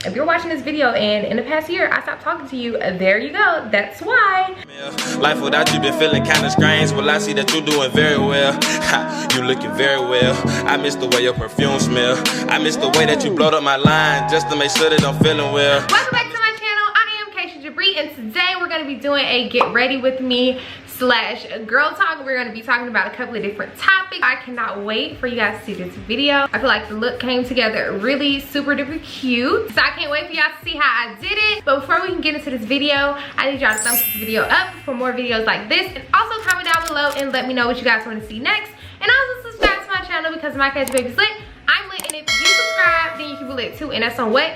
if you're watching this video and in the past year I stopped talking to you, there you go, that's why. Life without you been feeling kind of strange. Well, I see that you're doing very well. You looking very well. I miss the way your perfume smell. I miss the way that you blowed up my line just to make sure that I'm feeling well. Welcome back to my channel. I am Kashia Jabre, and today we're going to be doing a get ready with me / girl talk. We're going to be talking about a couple of different topics. I cannot wait for you guys to see this video. I feel like the look came together really super duper cute, so I can't wait for y'all to see how I did it. But before we can get into this video, I need y'all to thumbs this video up for more videos like this, and also comment down below and let me know what you guys want to see next, and also subscribe to my channel because my Kashia Baby's lit. I'm lit, and if you subscribe then you can be lit too, and that's on what?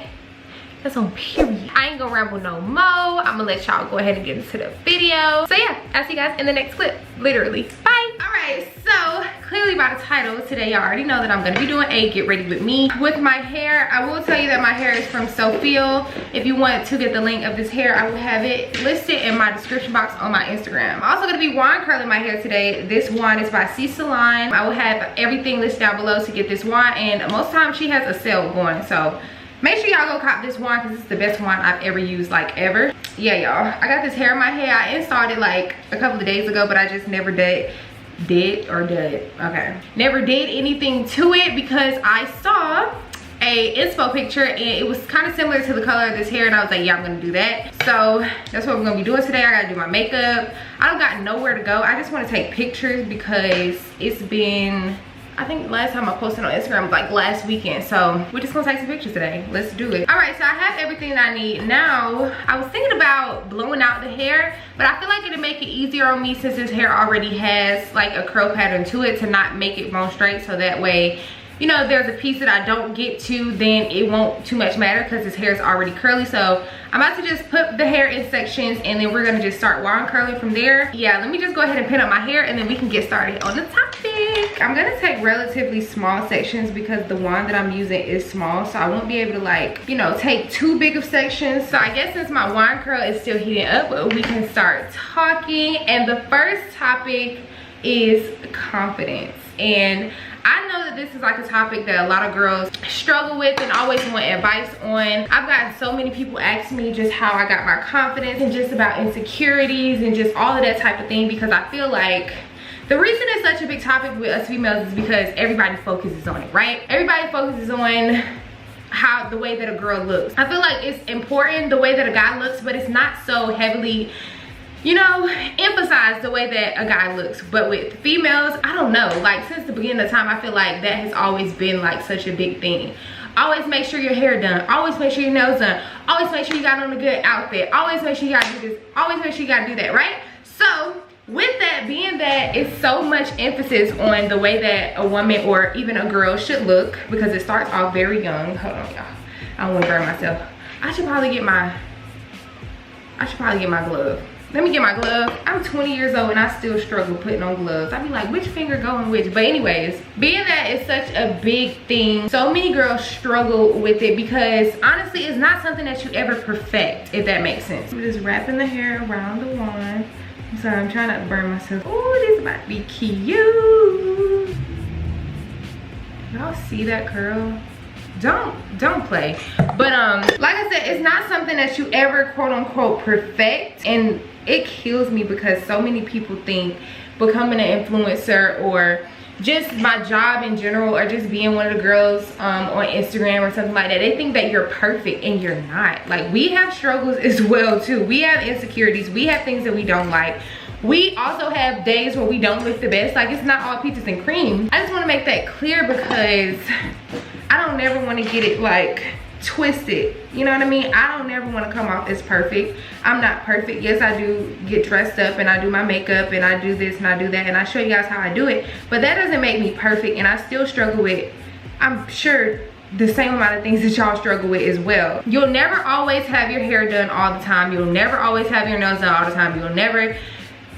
That's on period. I ain't gonna ramble no more. I'm gonna let y'all go ahead and get into the video. So yeah, I'll see you guys in the next clip, literally. Bye. All right, so clearly by the title today, y'all already know that I'm gonna be doing a get ready with me. With my hair, I will tell you that my hair is from Sophia. If you want to get the link of this hair, I will have it listed in my description box on my Instagram. I'm also gonna be wand curling my hair today. This wand is by Salon. I will have everything listed down below to get this wand, and most times she has a sale going, so make sure y'all go cop this wand because it's the best wand I've ever used, like ever. Yeah, y'all, I got this hair in my hair. I installed it like a couple of days ago, but I just never did never did anything to it because I saw a inspo picture and it was kind of similar to the color of this hair, and I was like, yeah, I'm gonna do that. So that's what we're gonna be doing today. I gotta do my makeup. I don't got nowhere to go. I just want to take pictures because it's been, I think last time I posted on Instagram was like last weekend, so we're just gonna take some pictures today. Let's do it. All right, so I have everything that I need. Now, I was thinking about blowing out the hair, but I feel like it'll make it easier on me since this hair already has like a curl pattern to it to not make it bone straight, so that way, you know, if there's a piece that I don't get to, then it won't too much matter because this hair is already curly. So I'm about to just put the hair in sections and then we're gonna just start wand curling from there. Yeah, let me just go ahead and pin up my hair and then we can get started on the topic. I'm gonna take relatively small sections because the wand that I'm using is small, so I won't be able to, like, you know, take too big of sections. So I guess since my wand curl is still heating up, we can start talking. And the first topic is confidence. And I know that this is like a topic that a lot of girls struggle with and always want advice on. I've gotten so many people ask me just how I got my confidence and just about insecurities and just all of that type of thing, because I feel like the reason it's such a big topic with us females is because everybody focuses on it, right? Everybody focuses on how the way that a girl looks. I feel like it's important the way that a guy looks, but it's not so heavily, you know, emphasize the way that a guy looks. But with females, I don't know, like since the beginning of time, I feel like that has always been like such a big thing. Always make sure your hair done, always make sure your nails done, always make sure you got on a good outfit, always make sure you gotta do this, always make sure you gotta do that, right? So with that being that, it's so much emphasis on the way that a woman or even a girl should look, because it starts off very young. Hold on, y'all, I don't want to burn myself. I should probably get my glove. Let me get my glove. I'm 20 years old and I still struggle putting on gloves. I be like, which finger go in which? But anyways, being that it's such a big thing, so many girls struggle with it because honestly, it's not something that you ever perfect, if that makes sense. I'm just wrapping the hair around the wand. I'm sorry, I'm trying not to burn myself. Oh, this is about to be cute. Y'all see that curl? Don't play. But like I said, it's not something that you ever quote unquote perfect, and it kills me because so many people think becoming an influencer or just my job in general or just being one of the girls on Instagram or something like that, they think that you're perfect and you're not. Like, we have struggles as well too. We have insecurities, we have things that we don't like. We also have days where we don't look the best. Like, it's not all peaches and cream. I just want to make that clear because I don't never want to get it like twisted, you know what I mean? I don't never want to come off as perfect. I'm not perfect. Yes, I do get dressed up and I do my makeup and I do this and I do that and I show you guys how I do it, but that doesn't make me perfect, and I still struggle with, I'm sure, the same amount of things that y'all struggle with as well. You'll never always have your hair done all the time. You'll never always have your nails done all the time. You'll never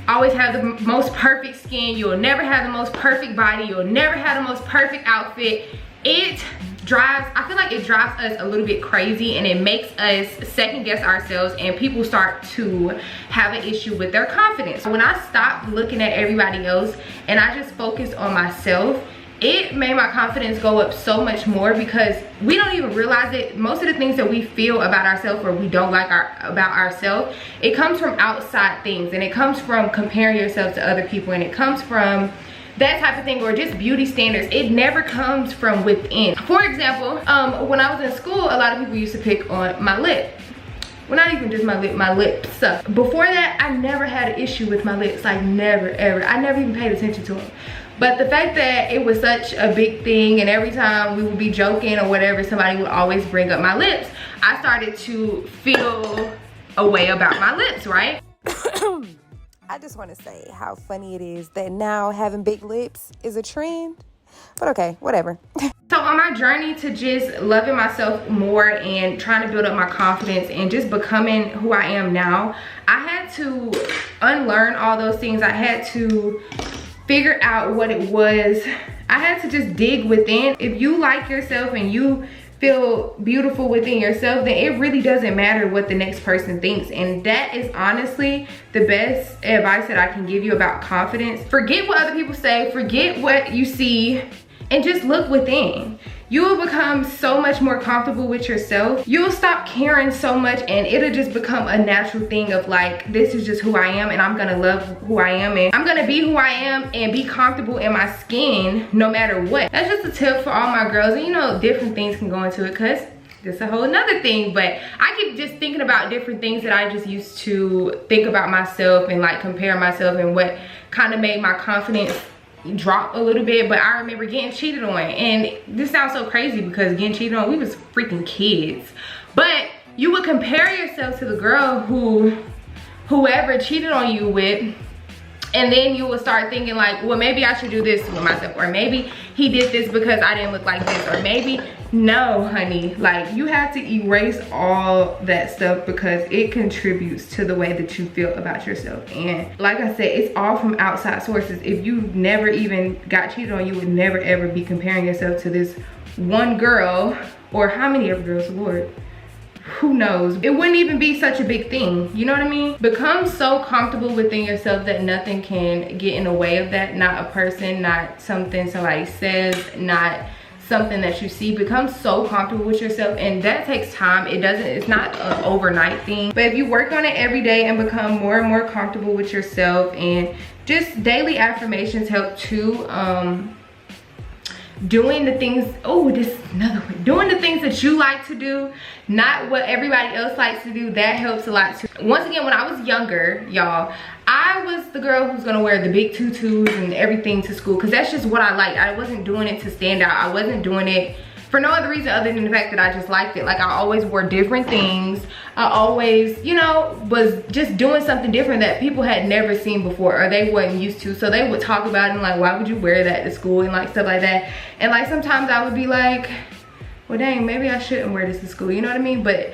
always have the most perfect skin. You'll never have the most perfect body. You'll never have the most perfect outfit. It drives, I feel like it drives us a little bit crazy, and it makes us second guess ourselves, and people start to have an issue with their confidence. When I stopped looking at everybody else and I just focused on myself, it made my confidence go up so much more, because we don't even realize it. Most of the things that we feel about ourselves or we don't like about ourselves, it comes from outside things, and it comes from comparing yourself to other people, and it comes from that type of thing, or just beauty standards. It never comes from within. For example, when I was in school, a lot of people used to pick on my lip. Well, not even just my lip, my lips. Before that, I never had an issue with my lips, like never, ever. I never even paid attention to them. But the fact that it was such a big thing, and every time we would be joking or whatever, somebody would always bring up my lips, I started to feel a way about my lips, right? I just want to say how funny it is that now having big lips is a trend. But okay, whatever. So on my journey to just loving myself more and trying to build up my confidence and just becoming who I am now, I had to unlearn all those things. I had to figure out what it was. I had to just dig within. If you like yourself and you feel beautiful within yourself, then it really doesn't matter what the next person thinks. And that is honestly the best advice that I can give you about confidence. Forget what other people say, forget what you see, and just look within. You will become so much more comfortable with yourself. You'll stop caring so much, and it'll just become a natural thing of like, this is just who I am, and I'm gonna love who I am, and I'm gonna be who I am and be comfortable in my skin no matter what. That's just a tip for all my girls. And you know, different things can go into it, because it's a whole nother thing. But I keep just thinking about different things that I just used to think about myself and like compare myself, and what kind of made my confidence drop a little bit. But I remember getting cheated on, and this sounds so crazy because getting cheated on, we was freaking kids, but you would compare yourself to the girl whoever cheated on you with, and then you will start thinking like, well, maybe I should do this with myself, or maybe he did this because I didn't look like this, or maybe no, honey. Like, you have to erase all that stuff, because it contributes to the way that you feel about yourself. And like I said, it's all from outside sources. If you never even got cheated on, you would never ever be comparing yourself to this one girl, or how many other girls, Lord, who knows. It wouldn't even be such a big thing, you know what I mean? Become so comfortable within yourself that nothing can get in the way of that. Not a person, not something somebody says, not something that you see. Become so comfortable with yourself, and that takes time. It's not an overnight thing, but if you work on it every day and become more and more comfortable with yourself, and just daily affirmations help too. Doing the things, oh, this is another one, doing the things that you like to do, not what everybody else likes to do, that helps a lot too. Once again, when I was younger, y'all, I was the girl who's gonna wear the big tutus and everything to school, because that's just what I liked. I wasn't doing it to stand out. I wasn't doing it for no other reason other than the fact that I just liked it. Like, I always wore different things. I always, you know, was just doing something different that people had never seen before, or they wasn't used to. So they would talk about it and like, why would you wear that to school, and like stuff like that. And like sometimes I would be like, well dang, maybe I shouldn't wear this to school, you know what I mean? But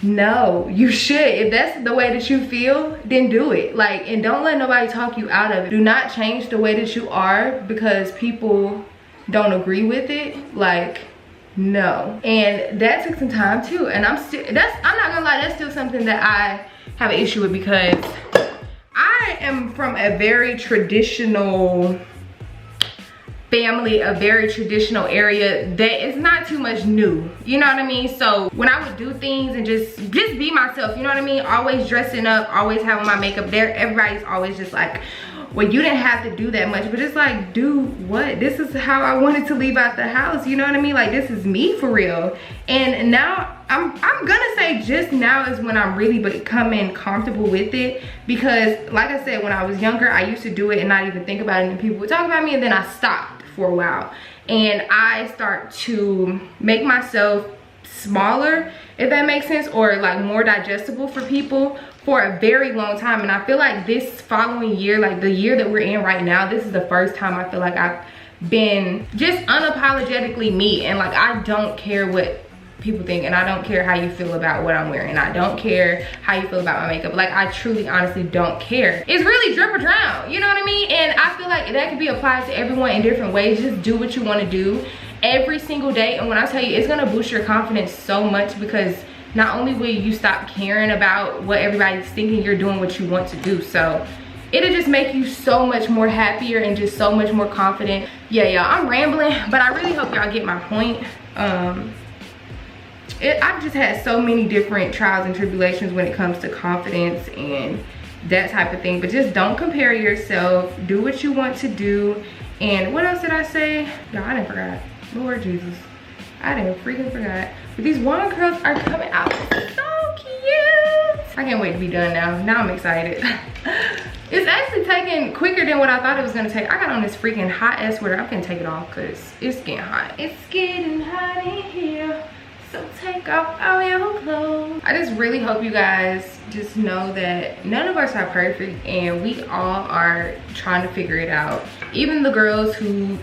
no, you should. If that's the way that you feel, then do it. Like, and don't let nobody talk you out of it. Do not change the way that you are because people don't agree with it. Like, no. And that took some time too, and I'm not gonna lie, that's still something that I have an issue with, because I am from a very traditional family, a very traditional area that is not too much new, you know what I mean? So when I would do things and just be myself, you know what I mean, always dressing up, always having my makeup there, everybody's always just like, well, you didn't have to do that much. But it's like, do what? This is how I wanted to leave out the house, you know what I mean? Like, this is me for real. And now I'm gonna say just now is when I'm really becoming comfortable with it, because like I said, when I was younger, I used to do it and not even think about it, and people would talk about me, and then I stopped for a while, and I start to make myself smaller, if that makes sense, or like more digestible for people for a very long time. And I feel like this following year, like the year that we're in right now, this is the first time I feel like I've been just unapologetically me, and like I don't care what people think, and I don't care how you feel about what I'm wearing. I don't care how you feel about my makeup. Like, I truly honestly don't care. It's really drip or drown, you know what I mean? And I feel like that can be applied to everyone in different ways. Just do what you want to do every single day, and when I tell you, it's gonna boost your confidence so much, because not only will you stop caring about what everybody's thinking, you're doing what you want to do. So it'll just make you so much more happier and just so much more confident. yeah, y'all, I'm rambling, but I really hope y'all get my point. I've just had so many different trials and tribulations when it comes to confidence and that type of thing. But just don't compare yourself. Do what you want to do. And what else did I say? Y'all, I didn't forgot. Lord Jesus, I didn't freaking forgot. But these wand curls are coming out so cute. I can't wait to be done now. Now I'm excited. It's actually taking quicker than what I thought it was gonna take. I got on this freaking hot ass sweater. I'm gonna take it off because it's getting hot. It's getting hot in here. So take off all your clothes. I just really hope you guys just know that none of us are perfect and we all are trying to figure it out. Even the girls who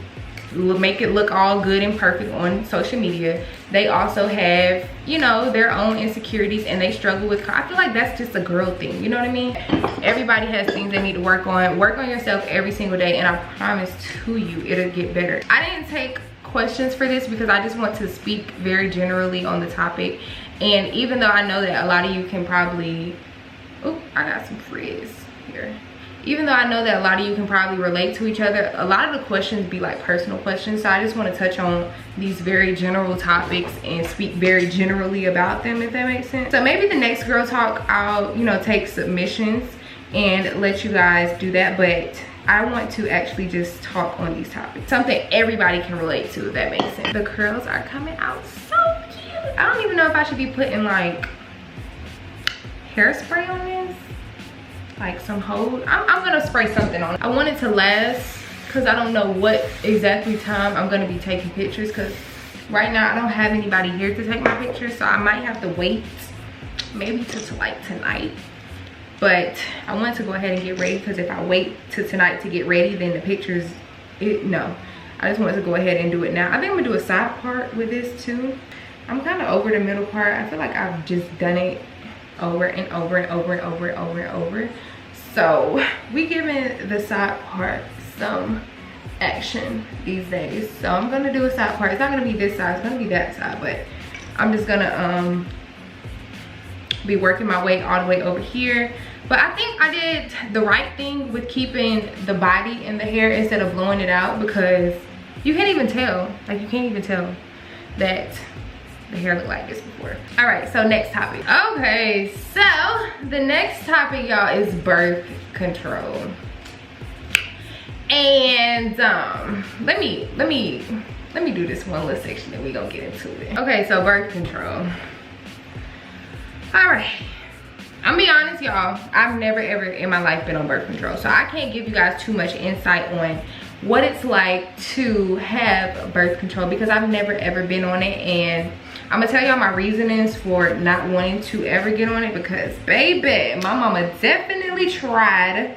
make it look all good and perfect on social media, they also have, you know, their own insecurities and they struggle with, I feel like that's just a girl thing, you know what I mean? Everybody has things they need to work on. Work on yourself every single day and I promise to you, it'll get better. I didn't take questions for this because I just want to speak very generally on the topic. And even though I know that a lot of you can probably, oh, I got some frizz here. Even though I know that a lot of you can probably relate to each other, a lot of the questions be like personal questions. So I just want to touch on these very general topics and speak very generally about them, if that makes sense. So maybe the next Girl Talk, I'll, you know, take submissions and let you guys do that. But I want to actually just talk on these topics. Something everybody can relate to, if that makes sense. The curls are coming out so cute. I don't even know if I should be putting like hairspray on this. Like some hold. I'm gonna spray something on it. I want it to last because I don't know what exactly time I'm gonna be taking pictures because right now I don't have anybody here to take my pictures. So I might have to wait maybe to like tonight. But I want to go ahead and get ready because if I wait till tonight to get ready, then the pictures, no. I just want to go ahead and do it now. I think I'm gonna do a side part with this too. I'm kind of over the middle part. I feel like I've just done it over and over and over and over and over and over. So we giving the side part some action these days. So I'm gonna do a side part. It's not gonna be this side, it's gonna be that side, but I'm just gonna be working my way all the way over here. But I think I did the right thing with keeping the body in the hair instead of blowing it out because you can't even tell, like you can't even tell that the hair looked like this before. All right, so next topic. Okay, so the next topic, y'all, is birth control. And let me do this one little section and we gonna get into it. Okay, so birth control. All right, I'm gonna be honest, y'all, I've never ever in my life been on birth control, so I can't give you guys too much insight on what it's like to have birth control because I've never ever been on it. And I'm gonna tell y'all my reasonings for not wanting to ever get on it because baby, my mama definitely tried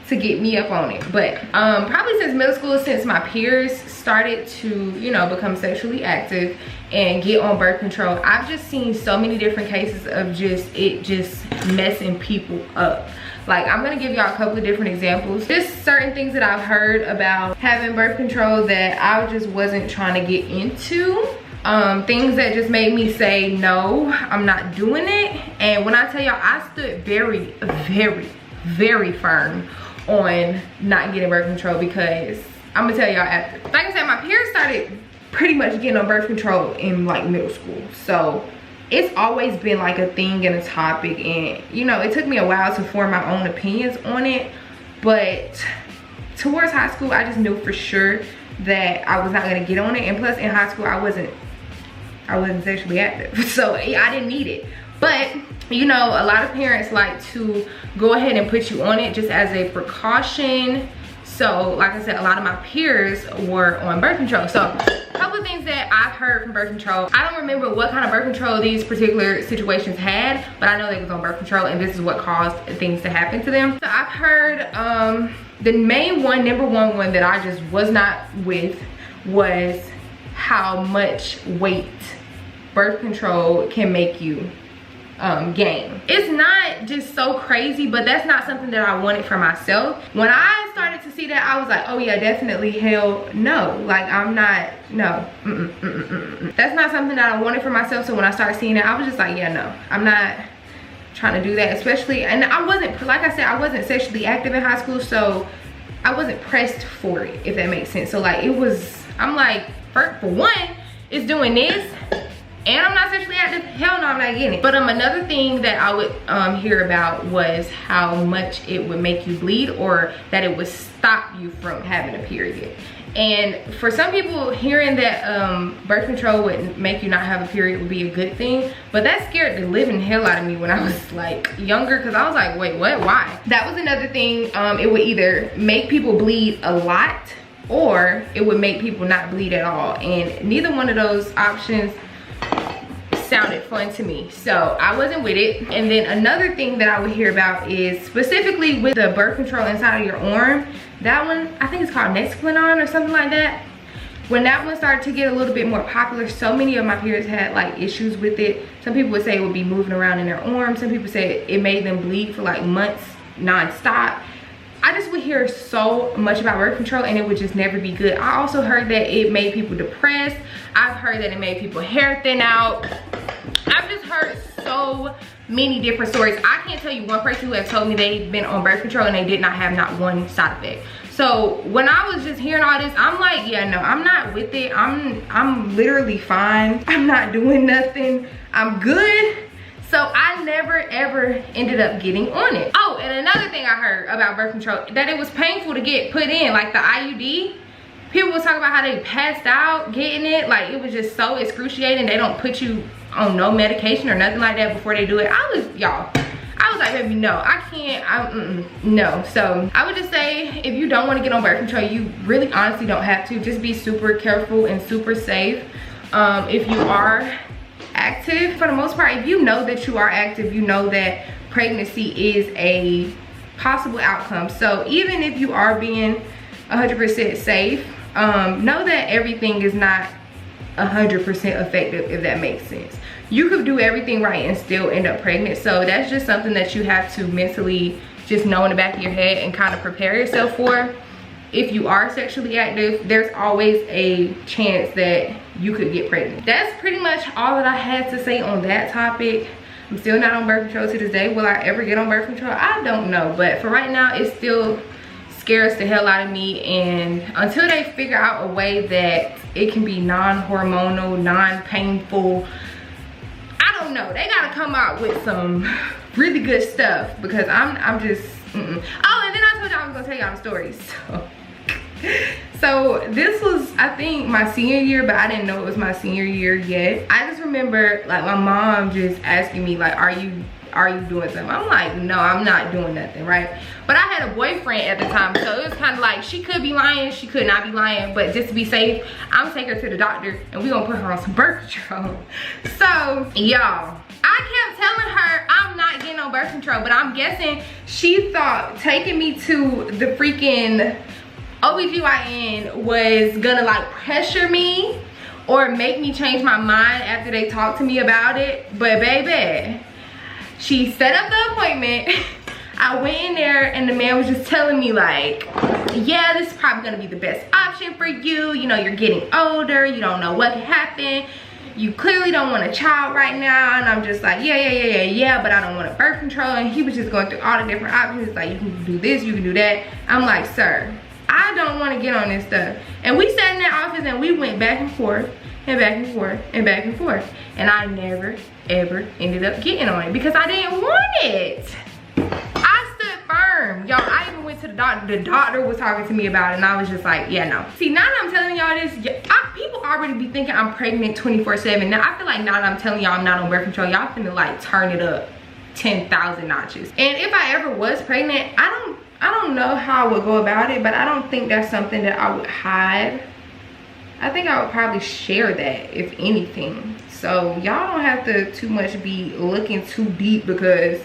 to get me up on it. But probably since middle school, since my peers started to, you know, become sexually active and get on birth control, I've just seen so many different cases of just messing people up. Like, I'm gonna give y'all a couple of different examples. Just certain things that I've heard about having birth control that I just wasn't trying to get into. Things that just made me say, no, I'm not doing it. And when I tell y'all, I stood very, very, very firm on not getting birth control because I'm gonna tell y'all after. Like I said, my peers started pretty much getting on birth control in like middle school. So it's always been like a thing and a topic, and you know, it took me a while to form my own opinions on it. But towards high school, I just knew for sure that I was not gonna get on it. And plus in high school, I wasn't sexually active, so I didn't need it. But you know, a lot of parents like to go ahead and put you on it just as a precaution. So like I said, a lot of my peers were on birth control. So a couple of things that I've heard from birth control. I don't remember what kind of birth control these particular situations had, but I know they was on birth control and this is what caused things to happen to them. So I've heard the main one, number one that I just was not with was how much weight birth control can make you gain. It's not just so crazy, but that's not something that I wanted for myself. When I started to see that, I was like, oh yeah, definitely, hell no. Like, I'm not, no, that's not something that I wanted for myself. So when I started seeing it, I was just like, yeah, no, I'm not trying to do that. Especially, and I wasn't, like I said, I wasn't sexually active in high school, so I wasn't pressed for it, if that makes sense. So like it was, I'm like, for one, it's doing this, and I'm not sexually active. Hell no, I'm not getting it. But another thing that I would hear about was how much it would make you bleed, or that it would stop you from having a period. And for some people, hearing that birth control would make you not have a period would be a good thing, but that scared the living hell out of me when I was like younger, because I was like, wait, what, why? That was another thing. It would either make people bleed a lot, or it would make people not bleed at all, and neither one of those options sounded fun to me, so I wasn't with it. And then another thing that I would hear about is specifically with the birth control inside of your arm. That one, I think it's called Nexplanon or something like that. When that one started to get a little bit more popular, so many of my peers had like issues with it. Some people would say it would be moving around in their arm. Some people say it made them bleed for like months non-stop. I just would hear so much about birth control, and it would just never be good. I also heard that it made people depressed. I've heard that it made people hair thin out. I've just heard so many different stories. I can't tell you one person who has told me they've been on birth control and they did not have not one side effect. So when I was just hearing all this, I'm like, yeah, no, I'm not with it. I'm literally fine. I'm not doing nothing. I'm good. So I never ever ended up getting on it. Oh, and another thing I heard about birth control, that it was painful to get put in, like the IUD. People was talking about how they passed out getting it. Like it was just so excruciating. They don't put you on no medication or nothing like that before they do it. I was like, baby, no, I can't, no. So I would just say, if you don't want to get on birth control, you really honestly don't have to. Just be super careful and super safe. If you are active, for the most part, if you know that you are active, you know that pregnancy is a possible outcome. So even if you are being 100% safe, know that everything is not 100% effective, if that makes sense. You could do everything right and still end up pregnant. So that's just something that you have to mentally just know in the back of your head and kind of prepare yourself for. If you are sexually active, there's always a chance that you could get pregnant. That's pretty much all that I had to say on that topic. I'm still not on birth control to this day. Will I ever get on birth control? I don't know, but for right now, it still scares the hell out of me. And until they figure out a way that it can be non-hormonal, non-painful, I don't know. They gotta come out with some really good stuff, because I'm just Oh, and then I told y'all I was gonna tell y'all the stories. So this was, I think, my senior year, but I didn't know it was my senior year yet. I just remember like my mom just asking me like, are you doing something? I'm like, no, I'm not doing nothing, right? But I had a boyfriend at the time, so it was kind of like, she could be lying, she could not be lying, but just to be safe, I'm gonna take her to the doctor and we're gonna put her on some birth control. So y'all, I kept telling her I'm not getting on birth control, but I'm guessing she thought taking me to the freaking OBGYN was gonna like pressure me or make me change my mind after they talked to me about it. But baby, she set up the appointment. I went in there and the man was just telling me like, yeah, this is probably gonna be the best option for you. You know, you're getting older, you don't know what can happen. You clearly don't want a child right now. And I'm just like, yeah, but I don't want a birth control. And he was just going through all the different options. Like, you can do this, you can do that. I'm like, sir, I don't want to get on this stuff. And we sat in that office and we went back and forth and back and forth and back and forth. And I never, ever ended up getting on it because I didn't want it. I stood firm. Y'all, I even went to the doctor. The doctor was talking to me about it and I was just like, yeah, no. See, now that I'm telling y'all this, people already be thinking I'm pregnant 24/7. Now, I feel like now that I'm telling y'all I'm not on birth control, y'all finna like turn it up 10,000 notches. And if I ever was pregnant, I don't know how I would go about it, but I don't think that's something that I would hide. I think I would probably share that, if anything. So y'all don't have to too much be looking too deep, because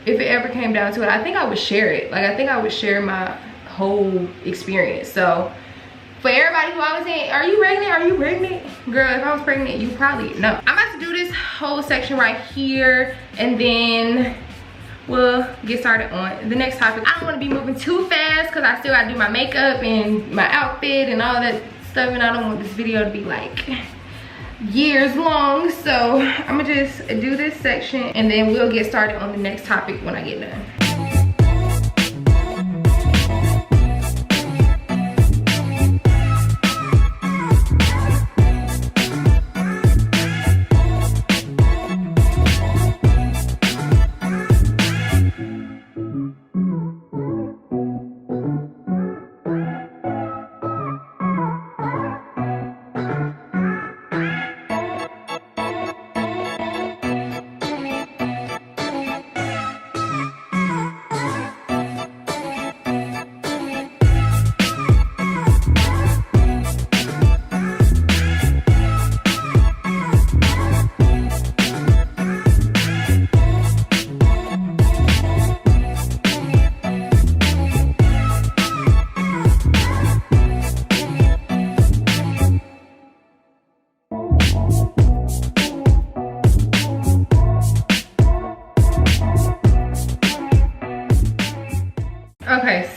if it ever came down to it, I think I would share it. Like, I think I would share my whole experience. So for everybody who always saying, are you pregnant? Are you pregnant? Girl, if I was pregnant, you probably know. I'm about to do this whole section right here, and then we'll get started on the next topic. I don't want to be moving too fast because I still got to do my makeup and my outfit and all that stuff, and I don't want this video to be like years long. So I'm gonna just do this section and then we'll get started on the next topic when I get done.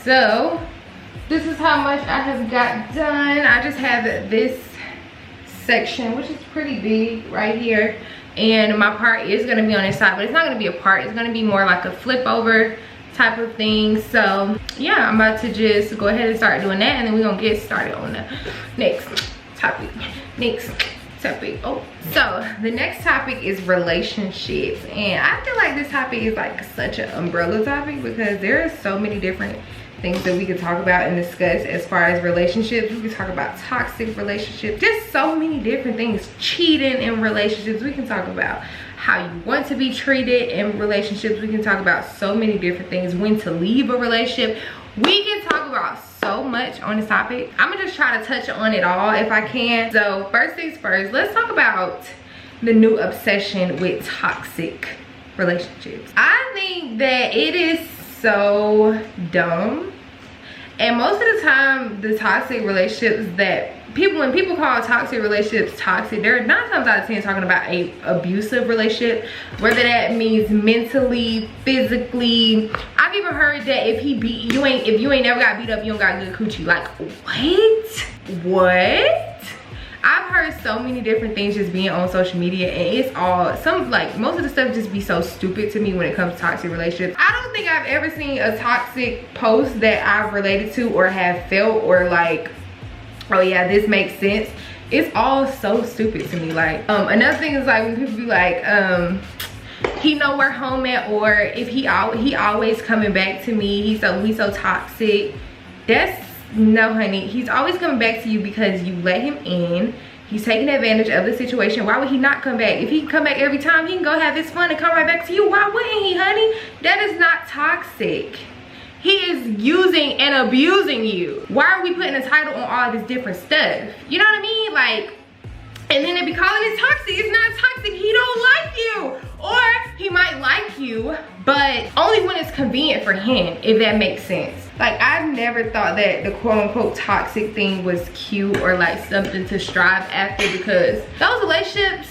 so this is how much I have got done. I just have this section, which is pretty big right here, and my part is going to be on this side, but it's not going to be a part. It's going to be more like a flip over type of thing. So yeah, I'm about to just go ahead and start doing that, and then we're gonna get started on the next topic. Oh, so the next topic is relationships, and I feel like this topic is like such an umbrella topic because there are so many different things that we could talk about and discuss as far as relationships. We could talk about toxic relationships, just so many different things. Cheating in relationships, we can talk about how you want to be treated in relationships. We can talk about so many different things. When to leave a relationship. We can talk about so much on this topic. I'm gonna just try to touch on it all if I can. So first things first, let's talk about the new obsession with toxic relationships. I think that it is so dumb, and most of the time the toxic relationships that when people call toxic relationships toxic, they're 9 times out of 10 talking about a abusive relationship, whether that means mentally, physically. I've even heard that if he beat you, if you ain't never got beat up, you don't got good coochie. Like, what? I've heard so many different things just being on social media, and it's all most of the stuff just be so stupid to me when it comes to toxic relationships. I don't think I've ever seen a toxic post that I've related to or have felt or like, oh yeah, this makes sense. It's all so stupid to me. Like, another thing is like when people be like, he know where home at, or if he always coming back to me, he's so toxic. No, honey, he's always coming back to you because you let him in. He's taking advantage of the situation. Why would he not come back? If he can come back every time, he can go have his fun and come right back to you. Why wouldn't he, honey? That is not toxic. He is using and abusing you. Why are we putting a title on all this different stuff? You know what I mean? Like, and then they be calling it toxic. It's not toxic. He don't like you. Or he might like you, but only when it's convenient for him, if that makes sense. Like, I've never thought that the quote unquote toxic thing was cute or like something to strive after, because those relationships,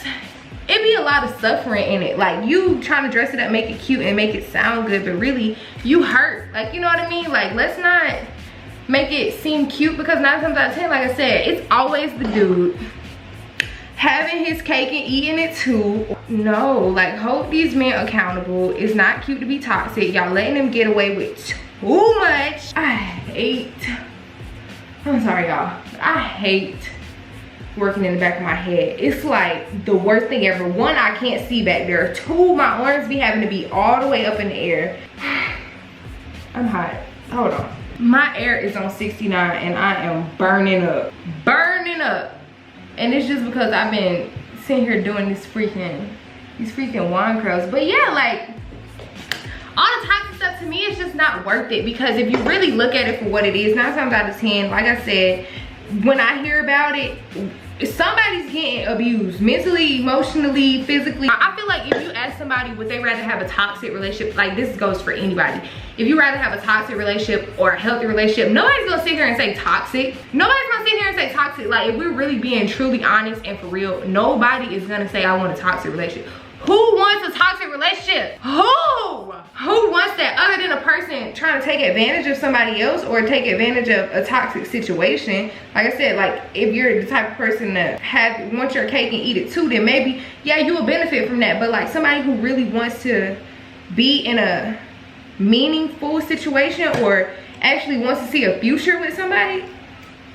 it be a lot of suffering in it. Like, you trying to dress it up, make it cute and make it sound good, but really you hurt. Like, you know what I mean? Like, let's not make it seem cute, because 9 times out of 10, like I said, it's always the dude having his cake and eating it too. No, like, hold these men accountable. It's not cute to be toxic. Y'all letting them get away with too much. I'm sorry y'all, I hate working in the back of my head. It's like the worst thing ever. One, I can't see back there. 2, my arms be having to be all the way up in the air. I'm hot. Hold on. My air is on 69 and I am burning up. And it's just because I've been sitting here doing these freaking wine curls. But yeah, like, all the toxic stuff to me is just not worth it, because if you really look at it for what it is, 9 times out of 10, like I said, when I hear about it, somebody's getting abused mentally, emotionally, physically. I feel like if you ask somebody would they rather have a toxic relationship, like, this goes for anybody. If you rather have a toxic relationship or a healthy relationship, nobody's gonna sit here and say toxic. Nobody's gonna sit here and say toxic. Like, if we're really being truly honest and for real, nobody is gonna say I want a toxic relationship. Who wants a toxic relationship? Who wants that, other than a person trying to take advantage of somebody else or take advantage of a toxic situation? Like I said, like, if you're the type of person that wants your cake and eat it too, then maybe, yeah, you will benefit from that. But like, somebody who really wants to be in a meaningful situation or actually wants to see a future with somebody,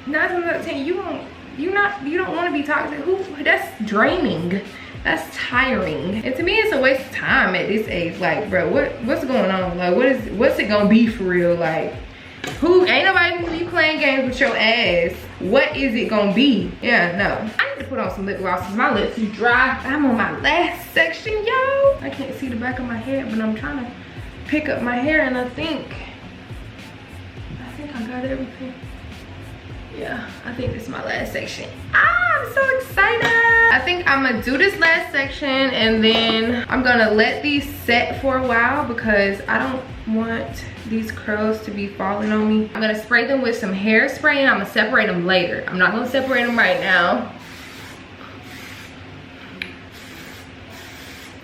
9 times out of 10, you don't want to be toxic. That's draining. That's tiring. And to me, it's a waste of time at this age. Like, bro, what's going on? Like, what's it gonna be for real? Like, ain't nobody gonna be playing games with your ass. What is it gonna be? Yeah, no. I need to put on some lip gloss because my lips is dry. I'm on my last section, y'all. I can't see the back of my head, but I'm trying to pick up my hair, and I think I got everything. Yeah, I think this is my last section. I'm so excited. I think I'm gonna do this last section, and then I'm gonna let these set for a while because I don't want these curls to be falling on me. I'm gonna spray them with some hairspray, and I'm gonna separate them later. I'm not gonna separate them right now.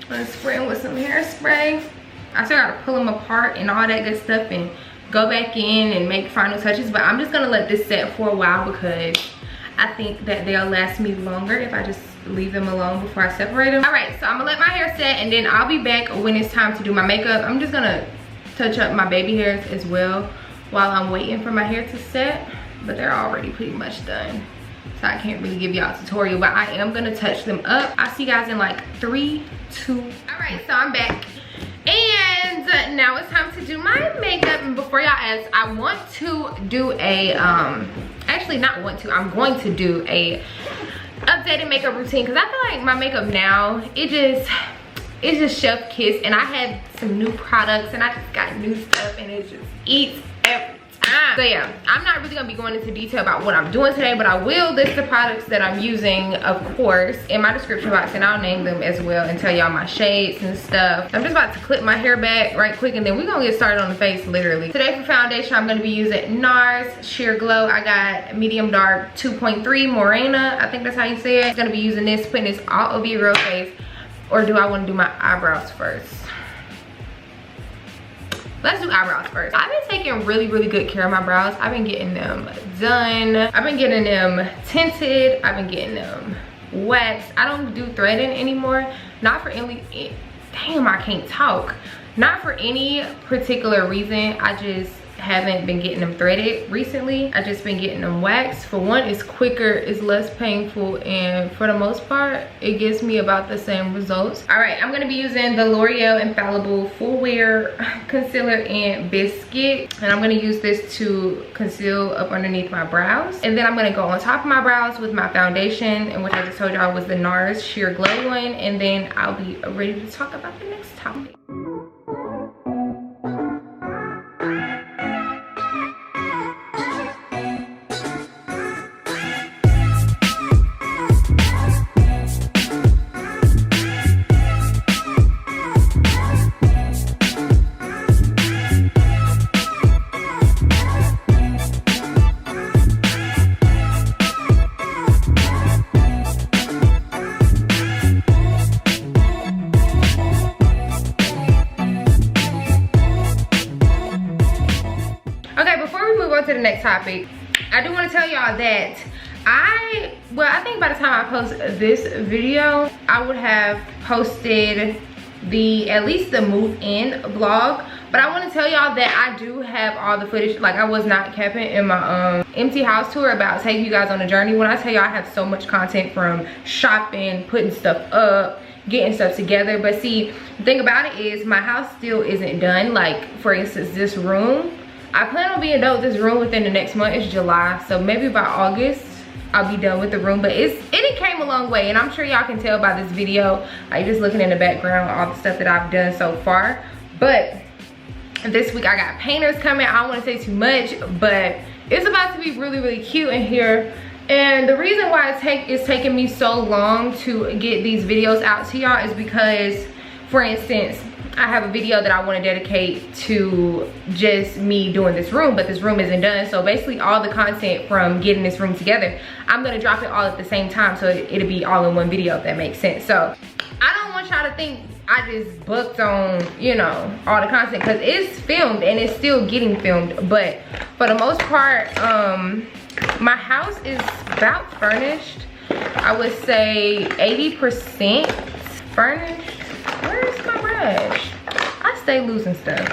I'm gonna spray them with some hairspray. I still gotta pull them apart and all that good stuff and go back in and make final touches, but I'm just gonna let this set for a while because I think that they'll last me longer if I just leave them alone before I separate them. All right, so I'm gonna let my hair set and then I'll be back when it's time to do my makeup. I'm just gonna touch up my baby hairs as well while I'm waiting for my hair to set, but they're already pretty much done. So I can't really give y'all a tutorial, but I am gonna touch them up. I'll see you guys in like 3, 2. All right, so I'm back. And now it's time to do my makeup. And before y'all ask, I want to do a, actually not want to, I'm going to do a updated makeup routine because I feel like my makeup now, it's just chef kiss, and I had some new products and I just got new stuff and it just eats every time. So yeah, I'm not really gonna be going into detail about what I'm doing today, but I will list the products that I'm using, of course, in my description box, and I'll name them as well and tell y'all my shades and stuff. I'm just about to clip my hair back right quick and then we're gonna get started on the face literally. Today for foundation, I'm gonna be using NARS Sheer Glow. I got medium dark 2.3 Moorena, I think that's how you say it. I'm gonna be using this, putting this all over your real face. Or do I want to do my eyebrows first? Let's do eyebrows first. I've been taking really good care of my brows. I've been getting them done. I've been getting them tinted. I've been getting them waxed. I don't do threading anymore. Not for any, damn, I can't talk. Not for any particular reason. I just haven't been getting them threaded recently. I just been getting them waxed. For one, it's quicker, it's less painful, and for the most part it gives me about the same results. All right, I'm gonna be using the L'Oreal Infallible Full Wear Concealer in Biscuit, and I'm gonna use this to conceal up underneath my brows, and then I'm gonna go on top of my brows with my foundation, and which I just told y'all was the NARS Sheer Glow one, and then I'll be ready to talk about the next topic. To the next topic, I do want to tell y'all that I think by the time I post this video, I would have posted at least the move-in vlog, but I want to tell y'all that I do have all the footage. Like, I was not capping in my empty house tour about taking you guys on a journey. When I tell y'all I have so much content from shopping, putting stuff up, getting stuff together. But see, the thing about it is my house still isn't done. Like, for instance, this room, I plan on being done with this room within the next month. It's July, so maybe by August I'll be done with the room. But it came a long way, and I'm sure y'all can tell by this video, like just looking in the background, all the stuff that I've done so far. But this week I got painters coming. I don't want to say too much, but it's about to be really cute in here. And the reason why it's taking me so long to get these videos out to y'all is because, for instance, I have a video that I want to dedicate to just me doing this room, but this room isn't done. So basically all the content from getting this room together, I'm going to drop it all at the same time, so it'll be all in one video, if that makes sense. So I don't want y'all to think I just booked on, you know, all the content, because it's filmed and it's still getting filmed. But for the most part, my house is about furnished. I would say 80% furnished. Where's my brush? I stay losing stuff.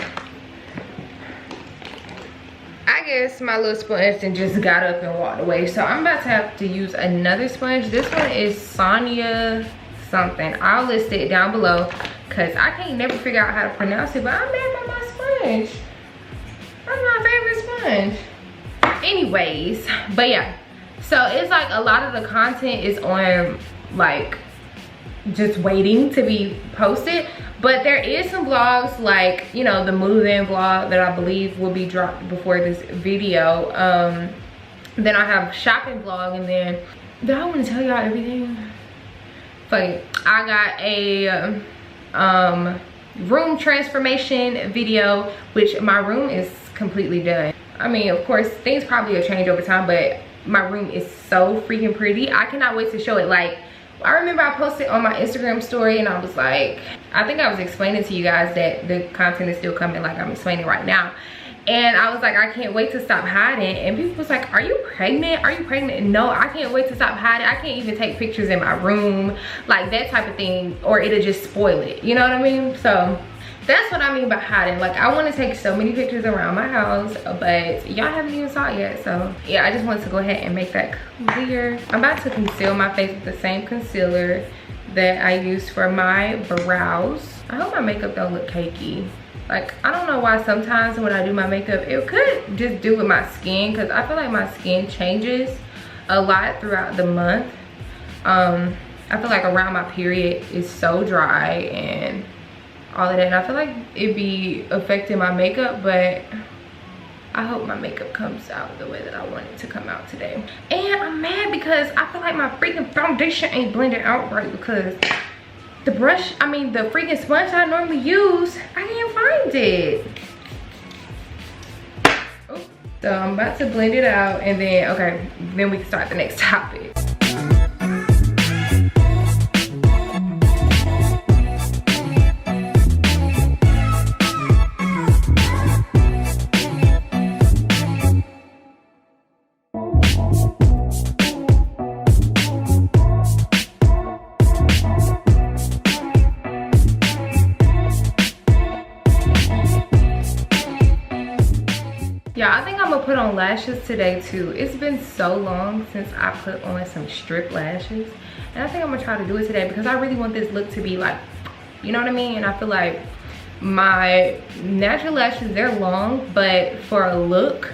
I guess my little sponge just got up and walked away. So I'm about to have to use another sponge. This one is Sonia something. I'll list it down below because I can't never figure out how to pronounce it. But I'm mad by my sponge. That's my favorite sponge. Anyways, but yeah. So it's like a lot of the content is on like just waiting to be posted, but there is some vlogs, like, you know, the move-in vlog that I believe will be dropped before this video. Then I have shopping vlog, and then do I want to tell y'all everything? Fuck it. I got a room transformation video, which my room is completely done. I mean, of course things probably will change over time, but my room is so freaking pretty. I cannot wait to show it. Like, I remember I posted on my Instagram story and I was like, I think I was explaining to you guys that the content is still coming, like I'm explaining right now. And I was like, I can't wait to stop hiding. And people was like, are you pregnant? Are you pregnant? No, I can't wait to stop hiding. I can't even take pictures in my room, like that type of thing, or it'll just spoil it. You know what I mean? So that's what I mean by hiding. Like, I want to take so many pictures around my house, but y'all haven't even saw it yet. So yeah, I just wanted to go ahead and make that clear. I'm about to conceal my face with the same concealer that I used for my brows. I hope my makeup don't look cakey. Like, I don't know why sometimes when I do my makeup, it could just do with my skin, because I feel like my skin changes a lot throughout the month. I feel like around my period it's so dry and all of that, and I feel like it be affecting my makeup, but I hope my makeup comes out the way that I want it to come out today. And I'm mad because I feel like my freaking foundation ain't blended out right, because the brush, I mean the freaking sponge I normally use, I can't find it. Ooh. So I'm about to blend it out, and then, okay, then we can start the next topic. Yeah, I think I'm gonna put on lashes today too. It's been so long since I put on some strip lashes, and I think I'm gonna try to do it today because I really want this look to be like, you know what I mean? And I feel like my natural lashes, they're long, but for a look,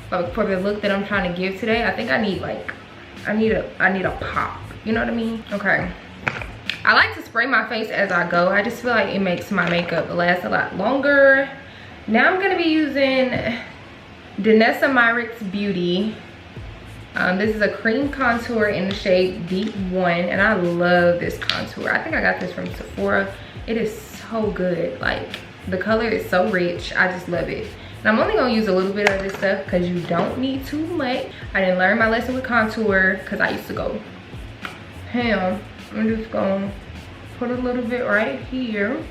for the look that I'm trying to give today, I think I need like, I need a pop, you know what I mean? Okay, I like to spray my face as I go. I just feel like it makes my makeup last a lot longer. Now I'm gonna be using Danessa Myricks Beauty. This is a cream contour in the shade Deep 1, and I love this contour. I think I got this from Sephora. It is so good. Like, the color is so rich. I just love it. And I'm only gonna use a little bit of this stuff because you don't need too much. I didn't learn my lesson with contour because I used to go ham. I'm just gonna put a little bit right here,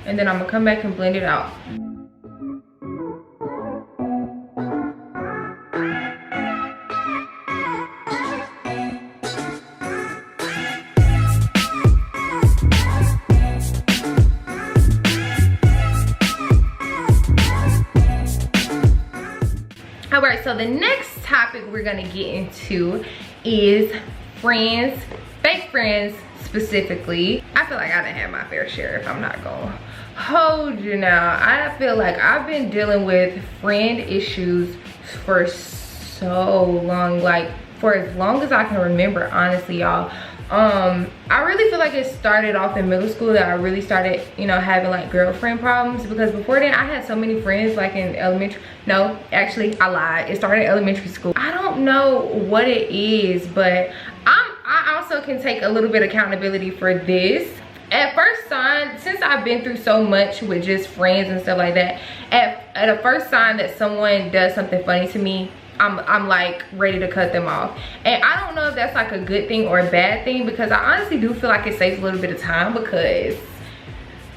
and then I'm gonna come back and blend it out. Alright, so the next topic we're gonna get into is friends, fake friends specifically. I feel like I done had my fair share, if I'm not gonna hold you now. I feel like I've been dealing with friend issues for so long, like for as long as I can remember, honestly, y'all. I really feel like it started off in middle school that I really started, you know, having like girlfriend problems, because before then I had so many friends like in elementary. No, actually I lied. It started in elementary school. I don't know what it is, but I also can take a little bit of accountability for this. At first sign, since I've been through so much with just friends and stuff like that, at a first sign that someone does something funny to me, I'm like ready to cut them off. And I don't know if that's like a good thing or a bad thing, because I honestly do feel like it saves a little bit of time, because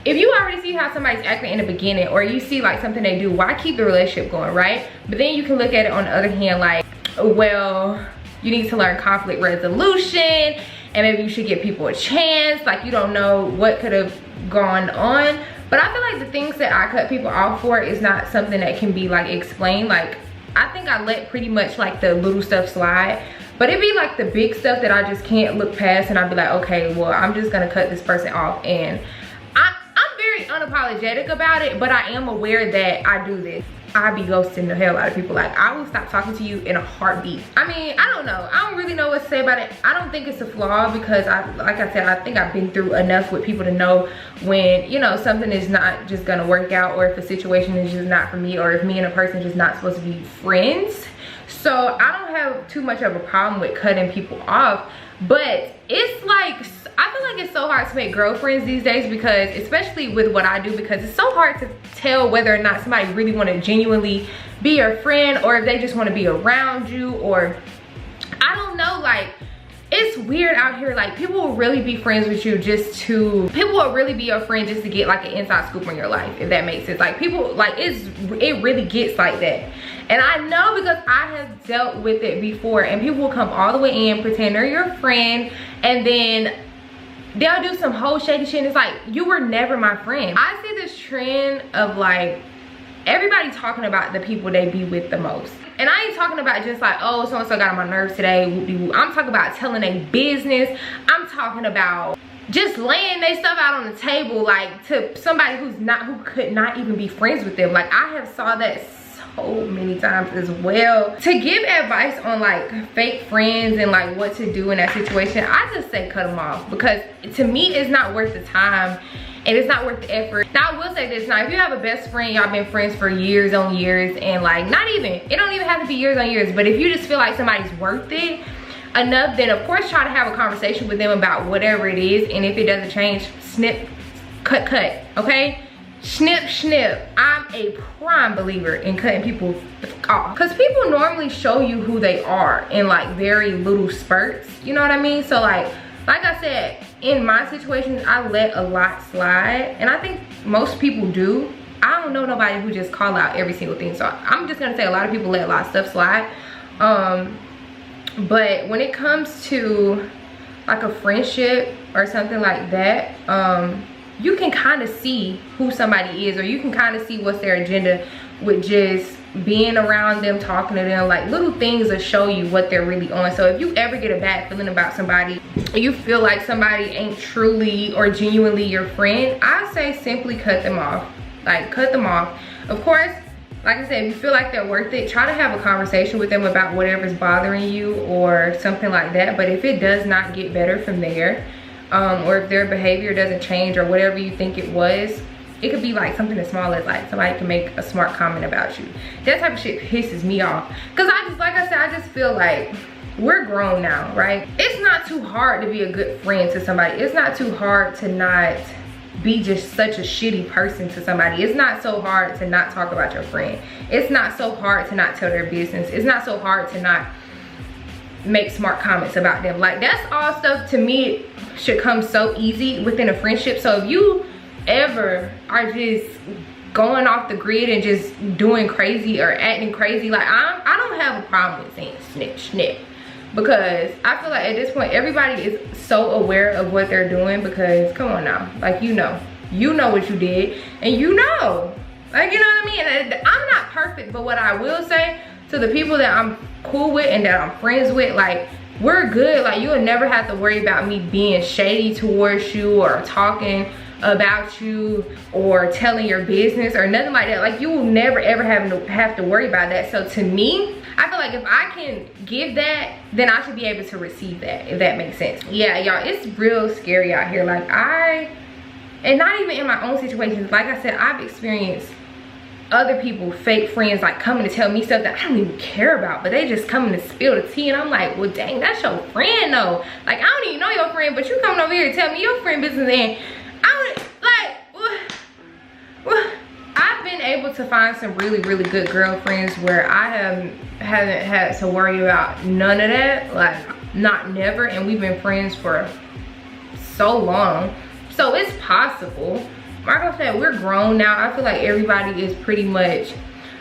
if you already see how somebody's acting in the beginning, or you see like something they do, why keep the relationship going, right? But then you can look at it on the other hand like, well, you need to learn conflict resolution, and maybe you should give people a chance. Like, you don't know what could have gone on. But I feel like the things that I cut people off for is not something that can be like explained. Like, I think I let pretty much like the little stuff slide, but it'd be like the big stuff that I just can't look past, and I'd be like, okay, well, I'm just gonna cut this person off. And I'm very unapologetic about it, but I am aware that I do this. I be ghosting the hell out of people. Like, I will stop talking to you in a heartbeat. I mean, I don't know. I don't really know what to say about it. I don't think it's a flaw, because like I said, I think I've been through enough with people to know when, you know, something is not just gonna work out, or if a situation is just not for me, or if me and a person just not supposed to be friends. So I don't have too much of a problem with cutting people off, but it's like, I feel like it's so hard to make girlfriends these days, because especially with what I do, because it's so hard to tell whether or not somebody really want to genuinely be your friend, or if they just want to be around you, or I don't know. Like, it's weird out here. Like, people will really be friends with you people will really be your friend just to get like an inside scoop on your life, if that makes sense. Like, people, like, it really gets like that. And I know because I have dealt with it before, and people will come all the way in, pretend they're your friend, and then they'll do some whole shady shit, and it's like, you were never my friend. I see this trend of like, everybody talking about the people they be with the most. And I ain't talking about just like, oh, so-and-so got on my nerves today, whoop-de-whoop. I'm talking about telling a business. I'm talking about just laying their stuff out on the table, like, to somebody who could not even be friends with them. Like, I have saw that so many times as well. To give advice on like fake friends and like what to do in that situation, I just say cut them off, because to me it's not worth the time and it's not worth the effort. Now I will say this, now if you have a best friend, y'all been friends for years on years, and like, it don't even have to be years on years, but if you just feel like somebody's worth it enough, then of course try to have a conversation with them about whatever it is, and if it doesn't change, snip, cut, okay? Snip, snip. I'm a prime believer in cutting people off, because people normally show you who they are in like very little spurts, you know what I mean? So like I said, in my situations, I let a lot slide, and I think most people do. I don't know nobody who just call out every single thing, so I'm just gonna say a lot of people let a lot of stuff slide. But when it comes to like a friendship or something like that, you can kind of see who somebody is, or you can kind of see what's their agenda with just being around them, talking to them. Like, little things will show you what they're really on. So if you ever get a bad feeling about somebody, or you feel like somebody ain't truly or genuinely your friend, I say simply cut them off. Like, cut them off. Of course, like I said, if you feel like they're worth it, try to have a conversation with them about whatever's bothering you or something like that. But if it does not get better from there, or if their behavior doesn't change or whatever you think it was, it could be like something as small as like somebody can make a smart comment about you. That type of shit pisses me off, because I just, like I said, I just feel like we're grown now, right? It's not too hard to be a good friend to somebody. It's not too hard to not be just such a shitty person to somebody. It's not so hard to not talk about your friend. It's not so hard to not tell their business. It's not so hard to not make smart comments about them. Like, that's all stuff to me should come so easy within a friendship. So if you ever are just going off the grid and just doing crazy or acting crazy, like, I don't have a problem with saying snip snip, because I feel like at this point everybody is so aware of what they're doing. Because come on now, like, you know what you did, and you know, like, you know what I mean? I'm not perfect, but what I will say to the people that I'm cool with and that I'm friends with, like, we're good. Like, you'll never have to worry about me being shady towards you or talking about you or telling your business or nothing like that. Like, you will never ever have to worry about that. So to me, I feel like if I can give that, then I should be able to receive that, if that makes sense. Yeah, y'all, it's real scary out here. Like, and not even in my own situations, like I said, I've experienced other people, fake friends, like, coming to tell me stuff that I don't even care about, but they just coming to spill the tea, and I'm like, well, dang, that's your friend though. Like, I don't even know your friend, but you coming over here to tell me your friend business, and I don't, like, I've been able to find some really, really good girlfriends where I haven't had to worry about none of that, like, not never, and we've been friends for so long. So it's possible. Like I said, we're grown now. I feel like everybody is pretty much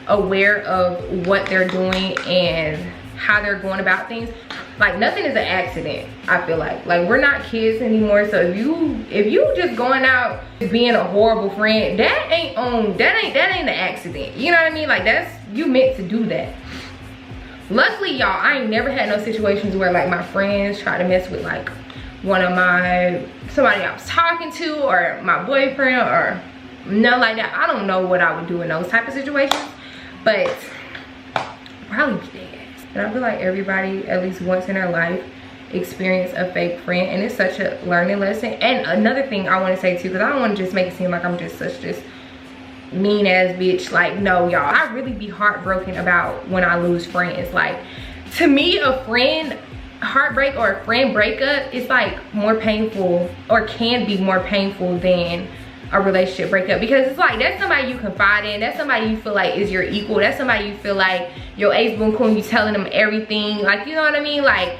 aware of what they're doing and how they're going about things. Like, nothing is an accident, I feel like. Like, we're not kids anymore. So if you just going out being a horrible friend, that ain't an accident. You know what I mean? Like, that's, you meant to do that. Luckily, y'all, I ain't never had no situations where like my friends try to mess with like somebody I was talking to, or my boyfriend, or nothing like that. I don't know what I would do in those type of situations, but probably be dead. And I feel like everybody, at least once in their life, experience a fake friend, and it's such a learning lesson. And another thing I want to say too, because I don't want to just make it seem like I'm just such this mean ass bitch. Like, no, y'all, I really be heartbroken about when I lose friends. Like, to me, a friend heartbreak or a friend breakup is like more painful, or can be more painful than a relationship breakup, because it's like, that's somebody you confide in, that's somebody you feel like is your equal, that's somebody you feel like your ace boom cool, you telling them everything, like, you know what I mean? Like,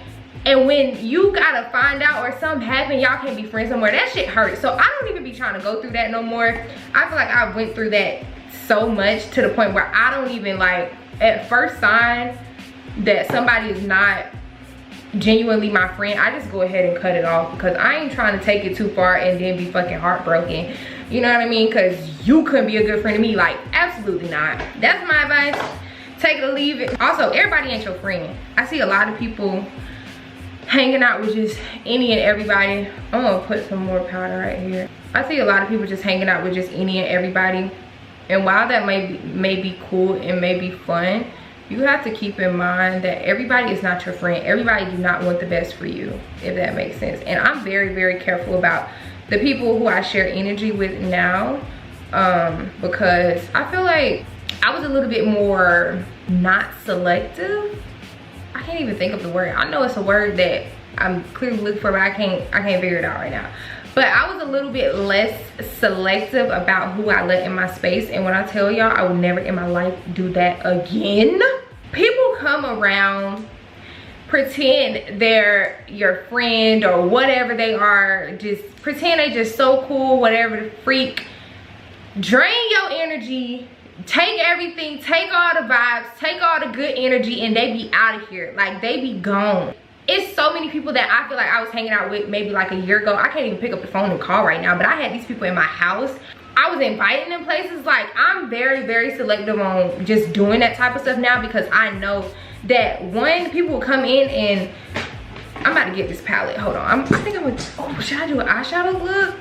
And when you gotta find out or something happened, y'all can't be friends no more, that shit hurts. So I don't even be trying to go through that no more. I feel like I went through that so much to the point where I don't even, like, at first sign that somebody is not genuinely my friend, I just go ahead and cut it off, because I ain't trying to take it too far and then be fucking heartbroken. You know what I mean? Because you couldn't be a good friend to me. Like, absolutely not. That's my advice. Take it or leave it. Also, everybody ain't your friend. I see a lot of people hanging out with just any and everybody. I'm gonna put some more powder right here. I see a lot of people just hanging out with just any and everybody. And while that may be cool and may be fun, you have to keep in mind that everybody is not your friend. Everybody do not want the best for you, if that makes sense. And I'm very, very careful about the people who I share energy with now, because I feel like I was a little bit more not selective. I can't even think of the word. I know it's a word that I'm clearly looking for, but I can't figure it out right now. But I was a little bit less selective about who I let in my space. And when I tell y'all, I would never in my life do that again. People come around, pretend they're your friend or whatever they are. Just pretend they just so cool, whatever the freak. Drain your energy. Take everything, take all the vibes, take all the good energy, and they be out of here. Like, they be gone. It's so many people that I feel like I was hanging out with maybe like a year ago. I can't even pick up the phone and call right now, but I had these people in my house. I was inviting them places. Like, I'm very, very selective on just doing that type of stuff now, because I know that one, people will come in and I'm about to get this palette. Hold on. I think I'm gonna, oh, should I do an eyeshadow look?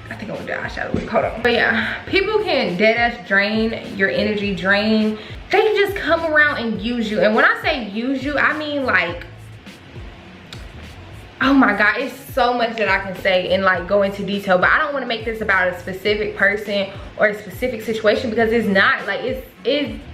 I think I'm gonna do eyeshadow look. Hold on. But yeah, people can deadass drain your energy, drain. They can just come around and use you. And when I say use you, I mean like, oh my God, it's so much that I can say and like go into detail, but I don't want to make this about a specific person or a specific situation, because it's not. Like,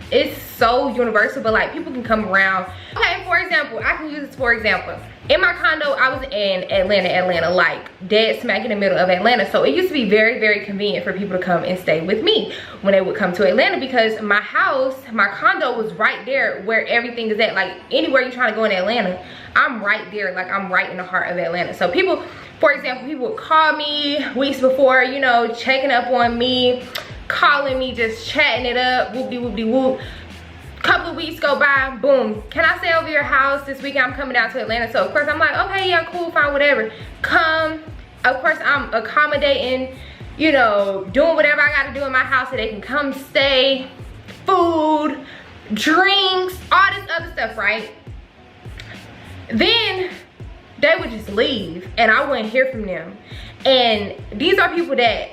it's so universal, but like, people can come around. Okay, for example, I can use this for example. In my condo, I was in Atlanta, like dead smack in the middle of Atlanta. So it used to be very, very convenient for people to come and stay with me when they would come to Atlanta, because my house, my condo was right there where everything is at. Like, anywhere you're trying to go in Atlanta, I'm right there. Like, I'm right in the heart of Atlanta. So people, for example, people would call me weeks before, you know, checking up on me, calling me, just chatting it up, whoop-de-whoop-de-whoop. Couple of weeks go by, boom, can I stay over your house this weekend? I'm coming down to Atlanta. So of course I'm like, okay, yeah, cool, fine, whatever. Come. Of course I'm accommodating, you know, doing whatever I gotta do in my house so they can come stay. Food, drinks, all this other stuff, right? Then they would just leave and I wouldn't hear from them. And these are people that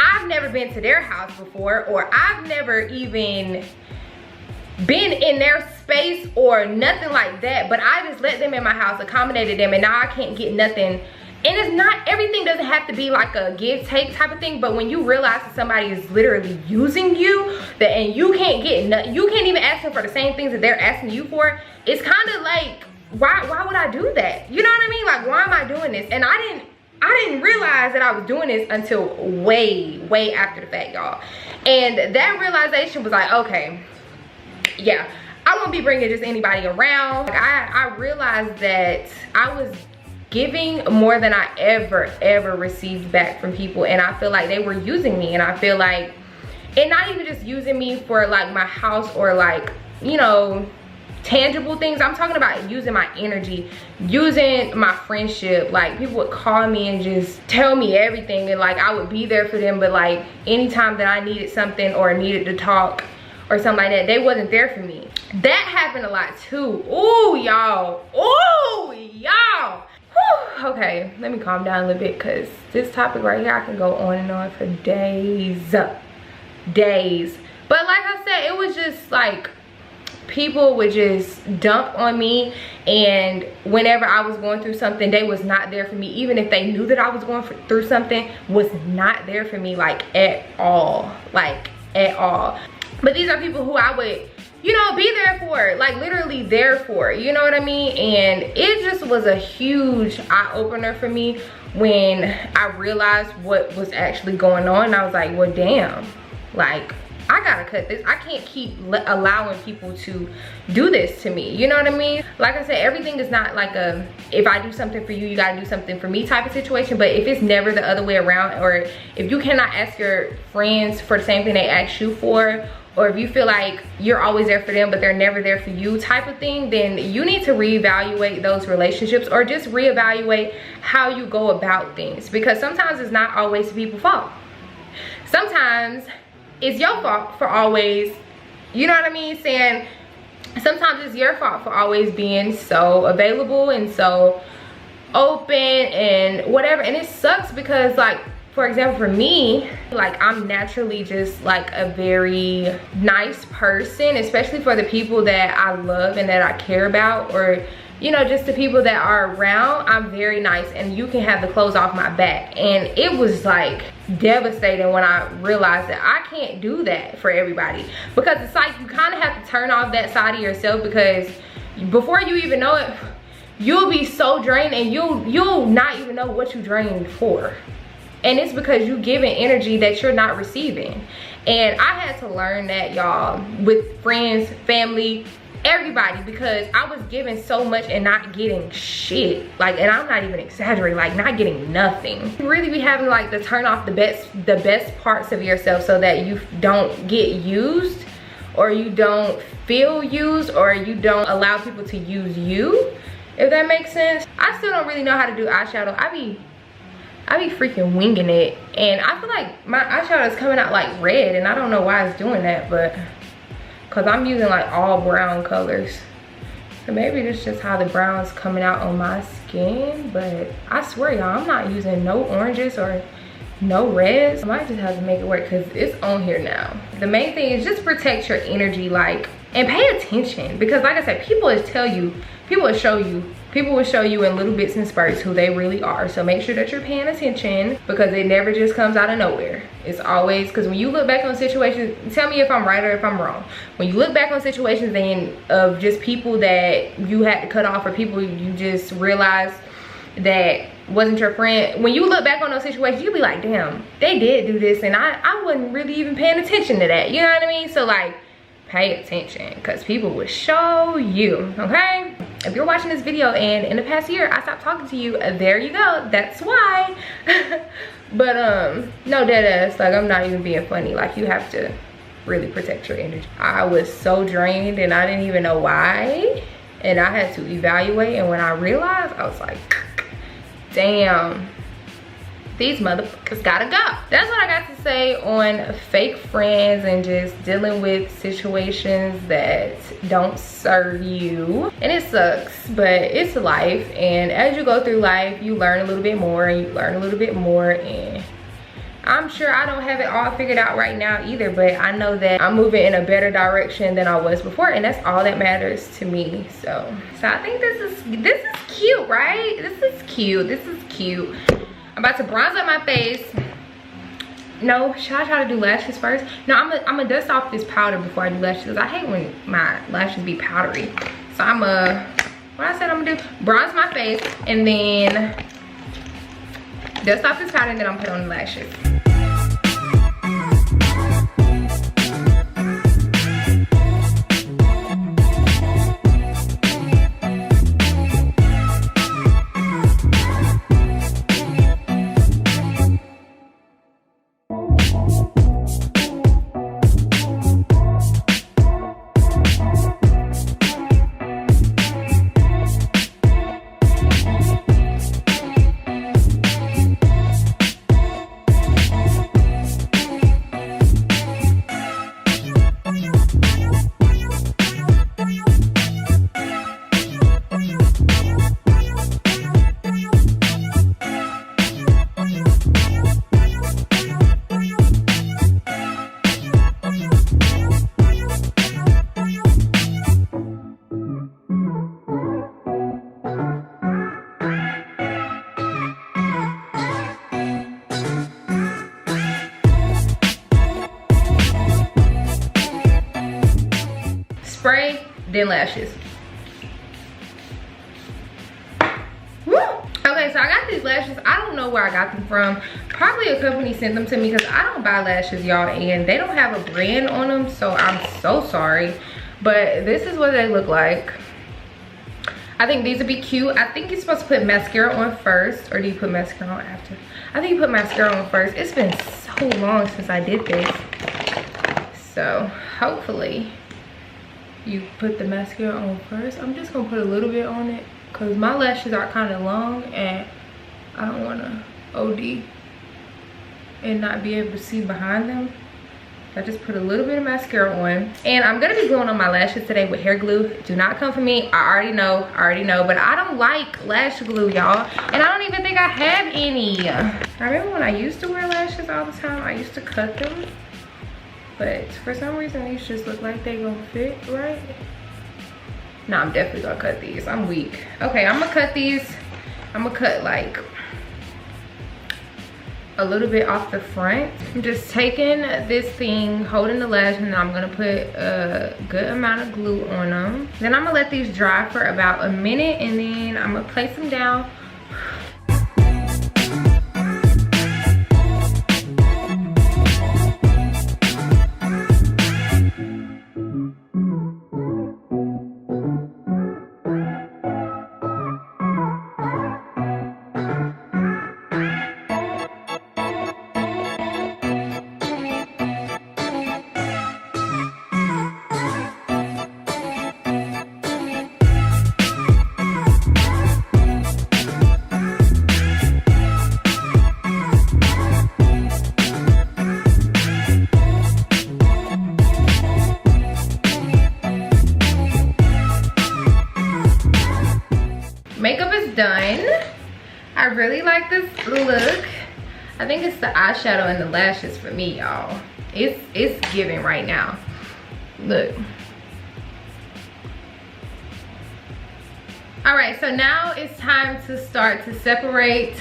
I've never been to their house before, or I've never even been in their space or nothing like that, but I just let them in my house, accommodated them, and now I can't get nothing. And it's not, everything doesn't have to be like a give take type of thing, but when you realize that somebody is literally using you, that and you can't get nothing, you can't even ask them for the same things that they're asking you for, it's kind of like, why would I do that? You know what I mean? Like, why am I doing this? And I didn't realize that I was doing this until way after the fact, y'all. And that realization was like, okay, yeah, I won't be bringing just anybody around. Like, I realized that I was giving more than I ever received back from people, and I feel like they were using me. And I feel like, and not even just using me for like my house or like, you know, tangible things. I'm talking about using my energy, using my friendship. Like, people would call me and just tell me everything, and like I would be there for them, but like anytime that I needed something or needed to talk or something like that, they wasn't there for me. That happened a lot too. Ooh, y'all. Ooh, y'all. Okay, let me calm down a little bit, because this topic right here, I can go on and on for days. But like I said, it was just like, people would just dump on me, and whenever I was going through something, they was not there for me. Even if they knew that I was going through something, was not there for me, like at all, like at all. But these are people who I would, you know, be there for, like literally there for, you know what I mean? And it just was a huge eye-opener for me when I realized what was actually going on. And I was like, well, damn, like, I gotta cut this. I can't keep allowing people to do this to me, you know what I mean? Like I said, everything is not like a if I do something for you, you gotta do something for me type of situation. But if it's never the other way around, or if you cannot ask your friends for the same thing they ask you for, or if you feel like you're always there for them but they're never there for you type of thing, then you need to reevaluate those relationships, or just reevaluate how you go about things. Because sometimes it's not always people's fault. Sometimes it's your fault for always, you know what I mean, saying sometimes it's your fault for always being so available and so open and whatever. And it sucks because, like, for example, for me, like, I'm naturally just like a very nice person, especially for the people that I love and that I care about, or you know, just the people that are around. I'm very nice, and you can have the clothes off my back. And it was like devastating when I realized that I can't do that for everybody, because it's like you kind of have to turn off that side of yourself, because before you even know it, you'll be so drained, and you'll not even know what you drained for. And it's because you giving energy that you're not receiving. And I had to learn that, y'all, with friends, family, everybody, because I was giving so much and not getting shit. Like, and I'm not even exaggerating, like not getting nothing. You really be having like to turn off the best parts of yourself so that you don't get used, or you don't feel used, or you don't allow people to use you, if that makes sense. I still don't really know how to do eyeshadow. I be freaking winging it, and I feel like my eyeshadow is coming out like red, and I don't know why it's doing that, but because I'm using like all brown colors, so maybe it's just how the brown's coming out on my skin. But I swear, y'all, I'm not using no oranges or no reds. I might just have to make it work because it's on here now. The main thing is just protect your energy, like, and pay attention, because like I said, people will show you in little bits and spurts who they really are. So make sure that you're paying attention, because it never just comes out of nowhere. It's always, because when you look back on situations, tell me if I'm right or if I'm wrong, when you look back on situations then of just people that you had to cut off, or people you just realized that wasn't your friend, when you look back on those situations, you'll be like, damn, they did do this and I wasn't really even paying attention to that, you know what I mean? So like, pay attention, because people will show you, okay? If you're watching this video and in the past year I stopped talking to you, there you go, that's why. But no, deadass, like, I'm not even being funny. Like, you have to really protect your energy. I was so drained and I didn't even know why, and I had to evaluate, and when I realized, I was like, damn, these motherfuckers gotta go. That's what I got to say on fake friends and just dealing with situations that don't serve you. And it sucks, but it's life, and as you go through life, you learn a little bit more, and you learn a little bit more. And I'm sure I don't have it all figured out right now either, but I know that I'm moving in a better direction than I was before, and that's all that matters to me. So I think this is cute, right? This is cute. I'm about to bronze up my face. No, should I try to do lashes first? No, I'm gonna dust off this powder before I do lashes. I hate when my lashes be powdery. So what I said I'm gonna do, bronze my face and then dust off this powder, and then I'm put on the lashes. Spray, then lashes. Woo! Okay, so I got these lashes, I don't know where I got them from. Probably a company sent them to me because I don't buy lashes, y'all, and they don't have a brand on them, so I'm so sorry. But this is what they look like. I think these would be cute. I think you're supposed to put mascara on first, or do you put mascara on after? I think you put mascara on first. It's been so long since I did this. So hopefully you put the mascara on first. I'm just gonna put a little bit on it because my lashes are kind of long and I don't want to OD and not be able to see behind them. I just put a little bit of mascara on, and I'm gonna be gluing on my lashes today with hair glue. Do not come for me. I already know, but I don't like lash glue, y'all, and I don't even think I have any. I remember when I used to wear lashes all the time, I used to cut them, but for some reason these just look like they gonna fit right. No, I'm definitely gonna cut these. I'm weak. Okay, I'm gonna cut these. I'm gonna cut like a little bit off the front. I'm just taking this thing, holding the lash, and then I'm gonna put a good amount of glue on them. Then I'm gonna let these dry for about a minute, and then I'm gonna place them down. Makeup is done. I really like this look. I think it's the eyeshadow and the lashes for me, y'all. It's giving right now. Look. All right, so now it's time to start to separate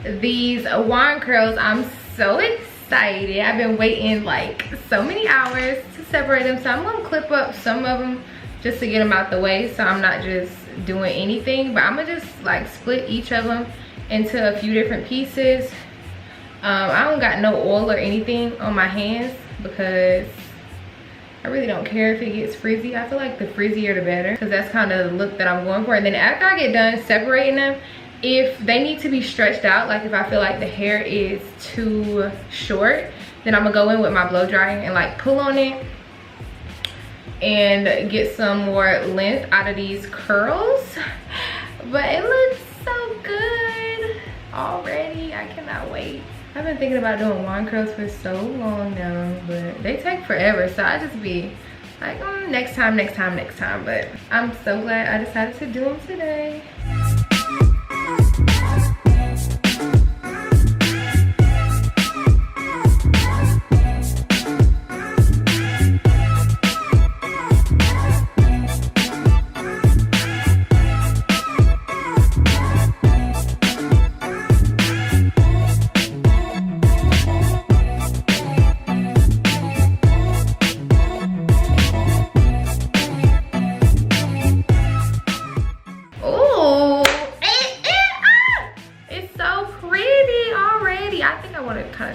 these wand curls. I'm so excited. I've been waiting like so many hours to separate them, so I'm gonna clip up some of them just to get them out the way, so I'm not just doing anything, but I'm gonna just like split each of them into a few different pieces. I don't got no oil or anything on my hands because I really don't care if it gets frizzy. I feel like the frizzier the better, because that's kind of the look that I'm going for. And then after I get done separating them, if they need to be stretched out, like if I feel like the hair is too short, then I'm gonna go in with my blow drying and like pull on it and get some more length out of these curls. But it looks so good already. I cannot wait. I've been thinking about doing wand curls for so long now, but they take forever, so I just be like, next time. But I'm so glad I decided to do them today.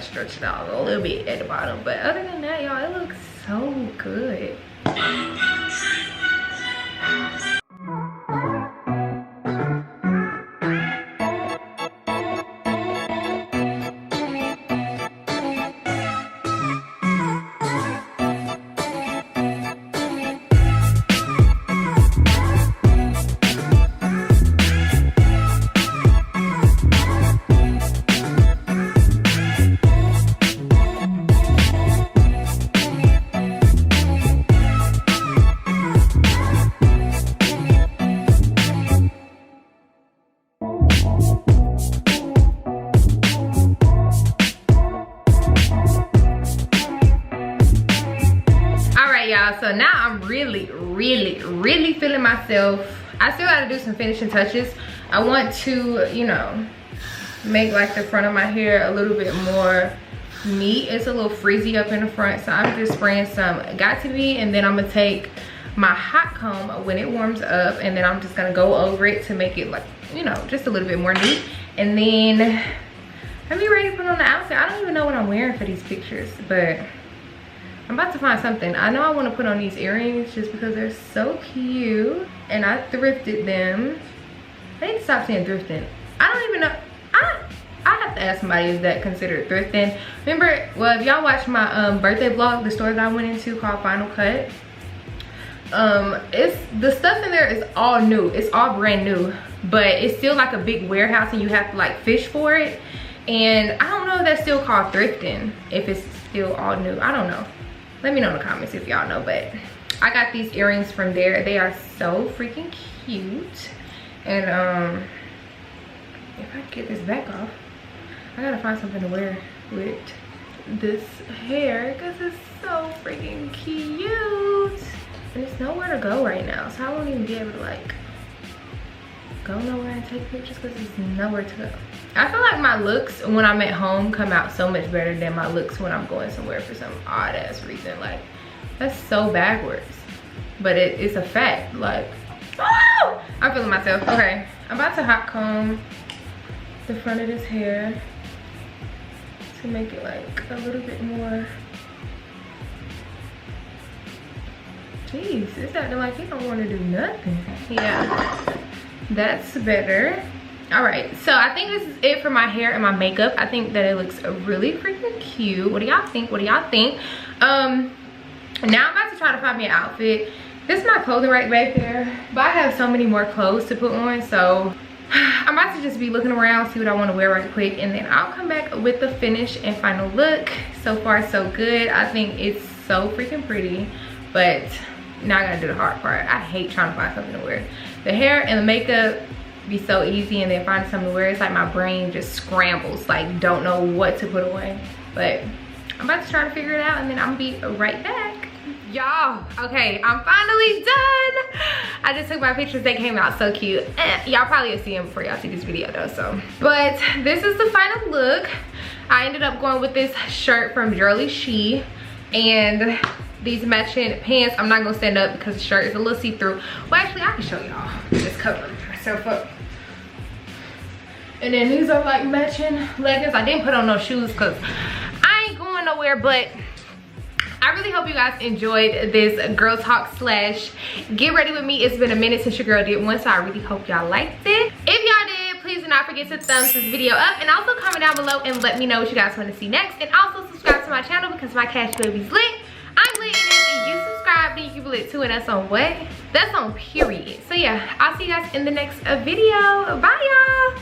Stretch it out a little bit at the bottom, but other than that, y'all, it looks so good. So now I'm really feeling myself. I still gotta do some finishing touches. I want to, you know, make like the front of my hair a little bit more neat. It's a little frizzy up in the front, so I'm just spraying some Got To Be, and then I'm gonna take my hot comb when it warms up, and then I'm just gonna go over it to make it like, you know, just a little bit more neat. And then let me ready to put on the outfit. I don't even know what I'm wearing for these pictures, but I'm about to find something. I know I want to put on these earrings just because they're so cute. And I thrifted them. I need to stop saying thrifting. I don't even know. I have to ask somebody, is that considered thrifting? Remember, well, if y'all watched my birthday vlog, the store that I went into called Final Cut. It's the stuff in there is all new. It's all brand new. But it's still like a big warehouse and you have to like fish for it. And I don't know if that's still called thrifting. If it's still all new. I don't know. Let me know in the comments if y'all know. But I got these earrings from there. They are so freaking cute. And if I get this back off, I gotta find something to wear with this hair because it's so freaking cute. And it's nowhere to go right now, so I won't even be able to like go nowhere and take pictures because there's nowhere to go. I feel like my looks when I'm at home come out so much better than my looks when I'm going somewhere for some odd ass reason. Like, that's so backwards, but it's a fact. Like, oh, I'm feeling myself. Okay, I'm about to hot comb the front of this hair to make it like a little bit more. Jeez, it's acting like you don't want to do nothing. Yeah, that's better. All right, so I think this is it for my hair and my makeup. I think that it looks really freaking cute. What do y'all think? What do y'all think? Now I'm about to try to find me an outfit. This is my clothing rack back there, but I have so many more clothes to put on, so I'm about to just be looking around, see what I want to wear right quick, and then I'll come back with the finish and final look. So far so good. I think it's so freaking pretty, but now I gotta do the hard part. I hate trying to find something to wear. The hair and the makeup be so easy, and then finding something to wear, it's like my brain just scrambles, like don't know what to put away. But I'm about to try to figure it out, and then I'm gonna be right back. Y'all, okay, I'm finally done. I just took my pictures. They came out so cute. Y'all probably will see them before y'all see this video though, so. But this is the final look. I ended up going with this shirt from Girly She and these matching pants. I'm not gonna stand up because the shirt is a little see-through. Well, actually, I can show y'all. Just cover myself up. And then these are like matching leggings. I didn't put on no shoes because I ain't going nowhere, but I really hope you guys enjoyed this girl talk slash get ready with me. It's been a minute since your girl did one, so I really hope y'all liked it. If y'all did, please do not forget to thumbs this video up, and also comment down below and let me know what you guys want to see next. And also subscribe to my channel because my cash baby's lit. I'm lit, and if you subscribe, then you can be lit too, and that's on what? That's on period. So yeah, I'll see you guys in the next video. Bye y'all.